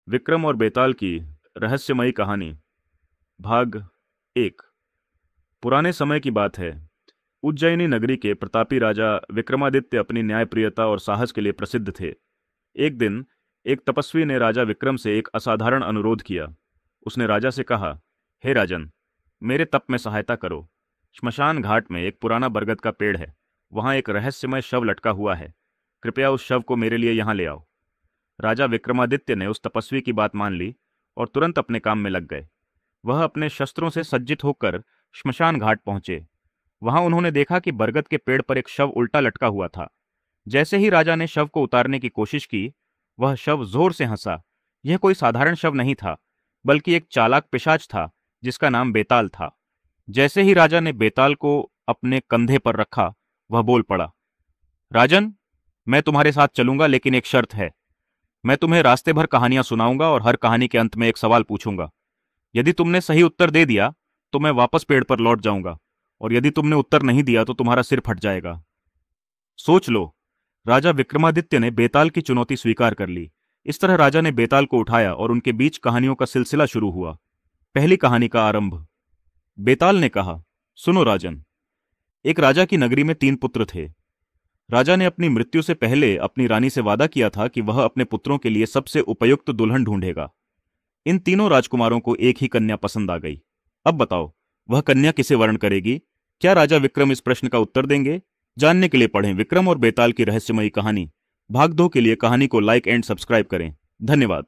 विक्रम और बेताल की रहस्यमयी कहानी। भाग एक। पुराने समय की बात है। उज्जैनी नगरी के प्रतापी राजा विक्रमादित्य अपनी न्यायप्रियता और साहस के लिए प्रसिद्ध थे। एक दिन एक तपस्वी ने राजा विक्रम से एक असाधारण अनुरोध किया। उसने राजा से कहा, हे राजन, मेरे तप में सहायता करो। श्मशान घाट में एक पुराना बरगद का पेड़ है। वहां एक रहस्यमय शव लटका हुआ है। कृपया उस शव को मेरे लिए यहाँ ले आओ। राजा विक्रमादित्य ने उस तपस्वी की बात मान ली और तुरंत अपने काम में लग गए। वह अपने शस्त्रों से सज्जित होकर श्मशान घाट पहुंचे। वहां उन्होंने देखा कि बरगद के पेड़ पर एक शव उल्टा लटका हुआ था। जैसे ही राजा ने शव को उतारने की कोशिश की, वह शव जोर से हंसा। यह कोई साधारण शव नहीं था, बल्कि एक चालाक पिशाच था जिसका नाम बेताल था। जैसे ही राजा ने बेताल को अपने कंधे पर रखा, वह बोल पड़ा, राजन, मैं तुम्हारे साथ चलूंगा, लेकिन एक शर्त है। मैं तुम्हें रास्ते भर कहानियां सुनाऊंगा और हर कहानी के अंत में एक सवाल पूछूंगा। यदि तुमने सही उत्तर दे दिया तो मैं वापस पेड़ पर लौट जाऊंगा, और यदि तुमने उत्तर नहीं दिया तो तुम्हारा सिर फट जाएगा। सोच लो। राजा विक्रमादित्य ने बेताल की चुनौती स्वीकार कर ली। इस तरह राजा ने बेताल को उठाया और उनके बीच कहानियों का सिलसिला शुरू हुआ। पहली कहानी का आरंभ। बेताल ने कहा, सुनो राजन, एक राजा की नगरी में 3 पुत्र थे। राजा ने अपनी मृत्यु से पहले अपनी रानी से वादा किया था कि वह अपने पुत्रों के लिए सबसे उपयुक्त दुल्हन ढूंढेगा। इन तीनों राजकुमारों को एक ही कन्या पसंद आ गई। अब बताओ, वह कन्या किसे वर्ण करेगी? क्या राजा विक्रम इस प्रश्न का उत्तर देंगे? जानने के लिए पढ़ें विक्रम और बेताल की रहस्यमयी कहानी। भाग 2 के लिए कहानी को लाइक एंड सब्सक्राइब करें। धन्यवाद।